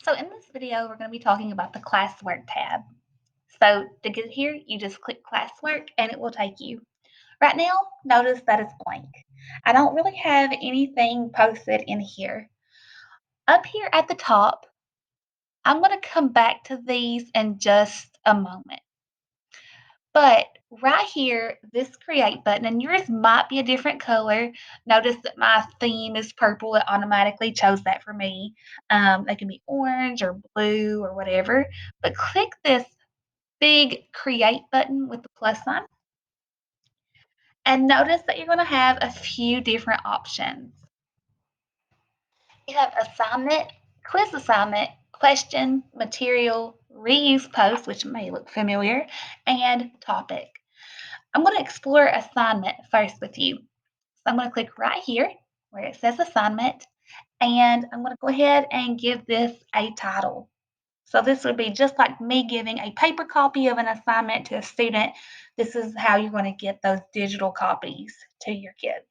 So in this video, we're going to be talking about the Classwork tab. So to get here, you just click Classwork and it will take you. Right now, notice that it's blank. I don't really have anything posted in here. Up here at the top, I'm going to come back to these in just a moment. But right here, this create button, and yours might be a different color. Notice that my theme is purple. It automatically chose that for me. They can be orange or blue or whatever. But click this big create button with the plus sign. And notice that you're going to have a few different options. You have assignment, quiz assignment, question, material, reuse post, which may look familiar, and topic. I'm going to explore assignment first with you. So I'm going to click right here where it says assignment, and I'm going to go ahead and give this a title. So this would be just like me giving a paper copy of an assignment to a student. This is how you're going to get those digital copies to your kids.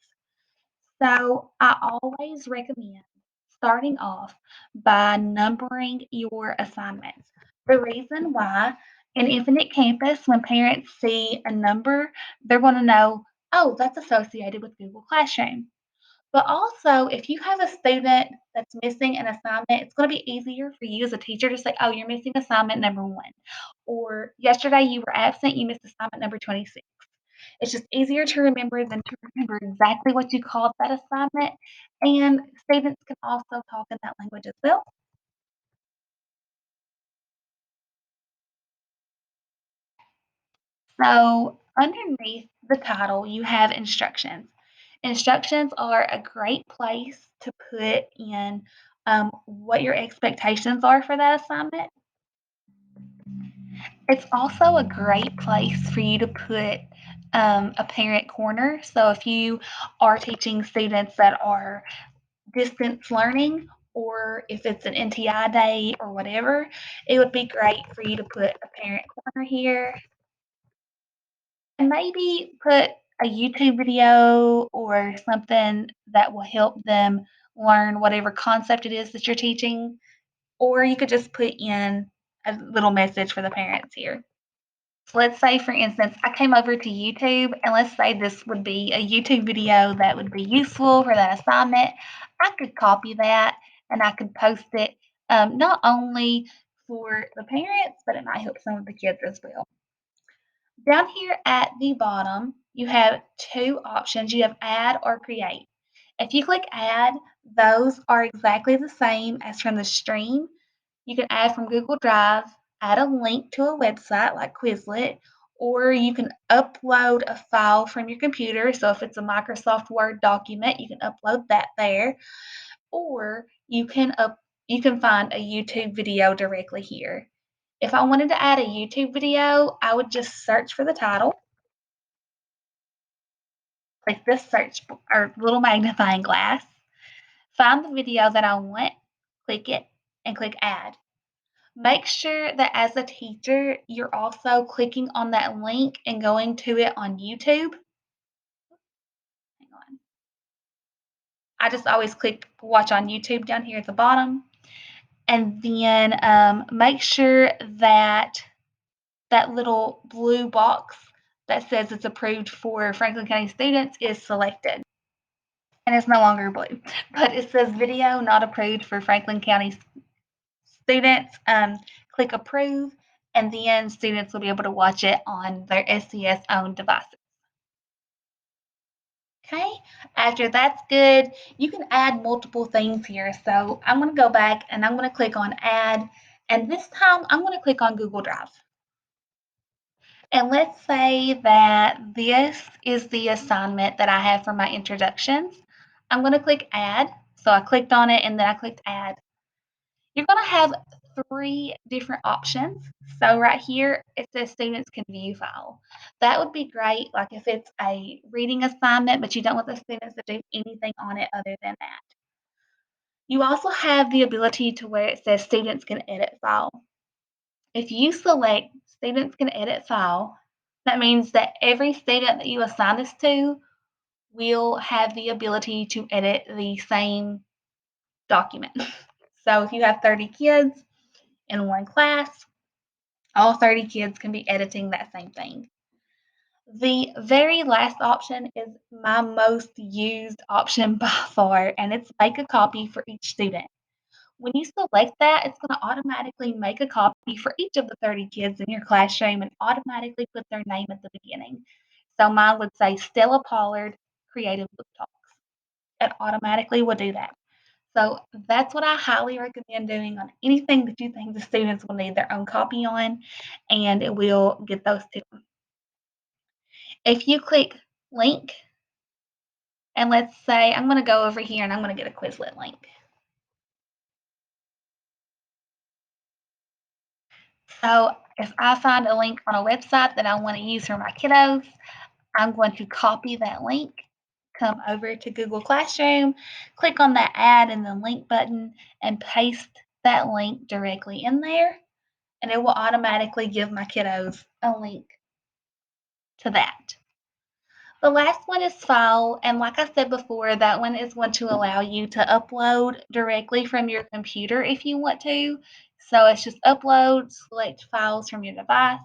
So I always recommend starting off by numbering your assignments. The reason why in Infinite Campus, when parents see a number, they're going to know, oh, that's associated with Google Classroom. But also, if you have a student that's missing an assignment, it's going to be easier for you as a teacher to say, oh, you're missing assignment number 1. Or yesterday you were absent, you missed assignment number 26. It's just easier to remember than to remember exactly what you called that assignment. And students can also talk in that language as well. So underneath the title, you have instructions. Instructions are a great place to put in what your expectations are for that assignment. It's also a great place for you to put a parent corner. So if you are teaching students that are distance learning, or if it's an NTI day or whatever, it would be great for you to put a parent corner here and maybe put a YouTube video or something that will help them learn whatever concept it is that you're teaching. Or you could just put in a little message for the parents here. So let's say, for instance, I came over to YouTube, and let's say this would be a YouTube video that would be useful for that assignment. I could copy that and I could post it not only for the parents, but it might help some of the kids as well. Down here at the bottom, you have two options. You have add or create. If you click add, those are exactly the same as from the stream. You can add from Google Drive, add a link to a website like Quizlet, or you can upload a file from your computer. So if it's a Microsoft Word document, you can upload that there, or you can find a YouTube video directly here. If I wanted to add a YouTube video, I would just search for the title, click this search or little magnifying glass, find the video that I want, click it, and click add. Make sure that as a teacher, you're also clicking on that link and going to it on YouTube. Hang on. I just always click watch on YouTube down here at the bottom. And then make sure that that little blue box that says it's approved for Franklin County students is selected. And it's no longer blue, but it says video not approved for Franklin County students. Click approve, and then students will be able to watch it on their SCS owned devices. Okay, after that's good, you can add multiple things here. So I'm going to go back and I'm going to click on add, and this time I'm going to click on Google Drive. And let's say that this is the assignment that I have for my introductions. I'm going to click add. So I clicked on it and then I clicked add. You're going to have 3 different options. So right here, it says students can view file. That would be great, like if it's a reading assignment, but you don't want the students to do anything on it other than that. You also have the ability to where it says students can edit file. If you select students can edit file, that means that every student that you assign this to will have the ability to edit the same document. So if you have 30 kids, in one class. All 30 kids can be editing that same thing. The very last option is my most used option by far, and it's make a copy for each student. When you select that, it's going to automatically make a copy for each of the 30 kids in your classroom and automatically put their name at the beginning. So mine would say Stella Pollard Creative Book Talks. It automatically will do that. So that's what I highly recommend doing on anything that you think the students will need their own copy on, and it will get those to them. If you click link, and let's say I'm going to go over here and I'm going to get a Quizlet link. So if I find a link on a website that I want to use for my kiddos, I'm going to copy that link, come over to Google Classroom, click on that add and the link button, and paste that link directly in there, and it will automatically give my kiddos a link to that. The last one is file, and like I said before, that one is going to allow you to upload directly from your computer if you want to. So it's just upload, select files from your device,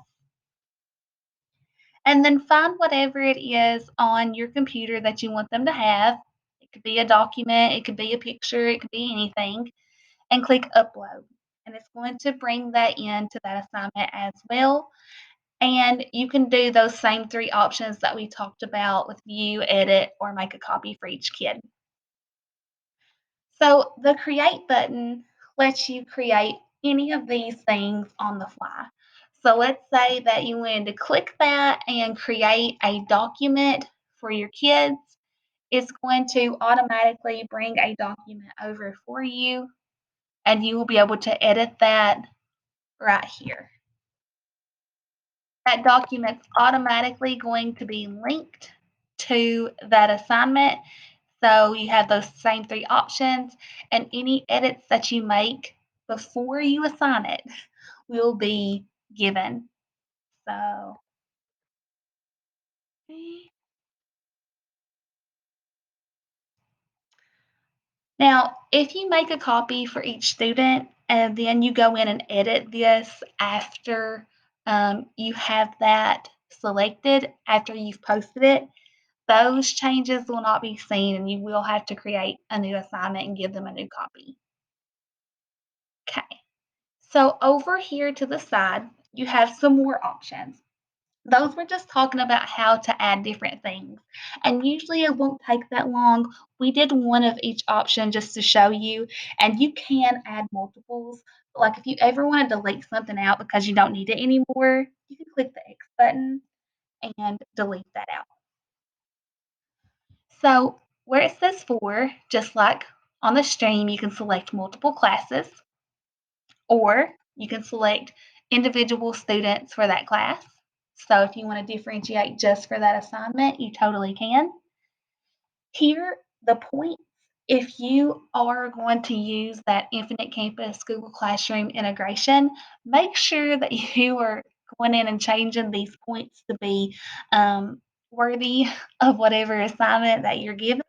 and then find whatever it is on your computer that you want them to have. It could be a document, it could be a picture, it could be anything, and click upload. And it's going to bring that into that assignment as well. And you can do those same three options that we talked about with view, edit, or make a copy for each kid. So the create button lets you create any of these things on the fly. So let's say that you wanted to click that and create a document for your kids. It's going to automatically bring a document over for you, and you will be able to edit that right here. That document's automatically going to be linked to that assignment. So you have those same three options, and any edits that you make before you assign it will be given. So, now if you make a copy for each student and then you go in and edit this after you have that selected, after you've posted it, those changes will not be seen and you will have to create a new assignment and give them a new copy. Okay, so over here to the side, you have some more options. Those were just talking about how to add different things. And usually it won't take that long. We did one of each option just to show you, and you can add multiples. Like if you ever want to delete something out because you don't need it anymore, you can click the X button and delete that out. So where it says for, just like on the stream, you can select multiple classes, or you can select individual students for that class. So if you want to differentiate just for that assignment, you totally can. Here, the points, if you are going to use that Infinite Campus Google Classroom integration, make sure that you are going in and changing these points to be worthy of whatever assignment that you're given.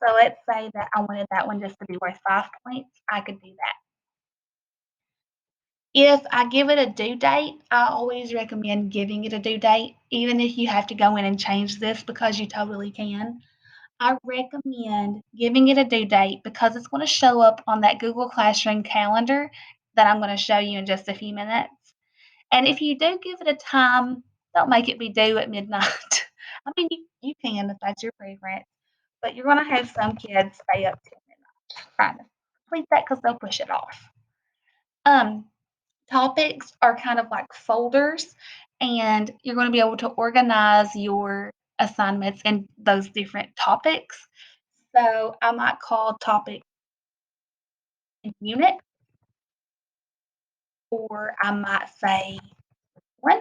So let's say that I wanted that one just to be worth 5 points, I could do that. If I give it a due date, I always recommend giving it a due date, even if you have to go in and change this because you totally can. I recommend giving it a due date because it's going to show up on that Google Classroom calendar that I'm going to show you in just a few minutes. And if you do give it a time, don't make it be due at midnight. I mean, you can if that's your preference, but you're going to have some kids stay up till midnight trying to complete that because they'll push it off. Um, Topics are kind of like folders, and you're going to be able to organize your assignments in those different topics. So I might call topic unit, or I might say one,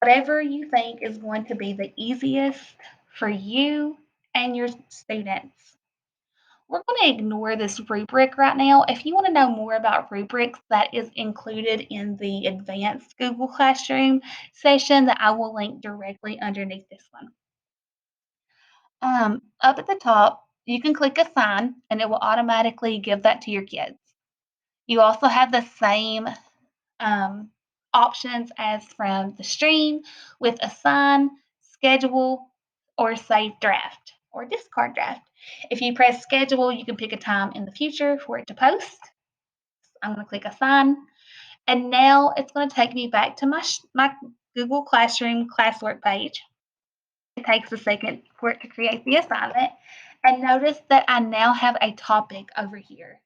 whatever you think is going to be the easiest for you and your students. We're going to ignore this rubric right now. If you want to know more about rubrics, that is included in the advanced Google Classroom session that I will link directly underneath this one. Up at the top, you can click assign and it will automatically give that to your kids. You also have the same um, options as from the stream with assign, schedule, or save draft or discard draft. If you press schedule, you can pick a time in the future for it to post. I'm going to click assign, and now it's going to take me back to my Google Classroom classwork page. It takes a second for it to create the assignment, and notice that I now have a topic over here.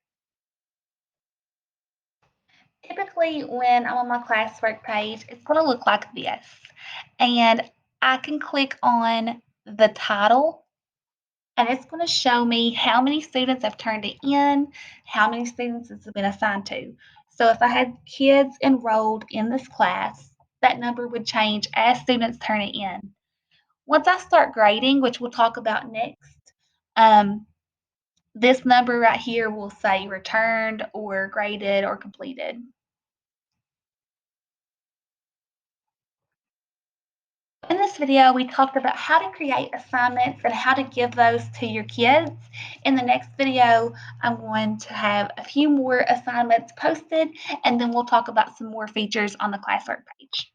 Typically, when I'm on my classwork page, it's going to look like this. And I can click on the title, and it's going to show me how many students have turned it in, how many students it's been assigned to. So if I had kids enrolled in this class, that number would change as students turn it in. Once I start grading, which we'll talk about next, this number right here will say returned or graded or completed. In this video, we talked about how to create assignments and how to give those to your kids. In the next video, I'm going to have a few more assignments posted, and then we'll talk about some more features on the classwork page.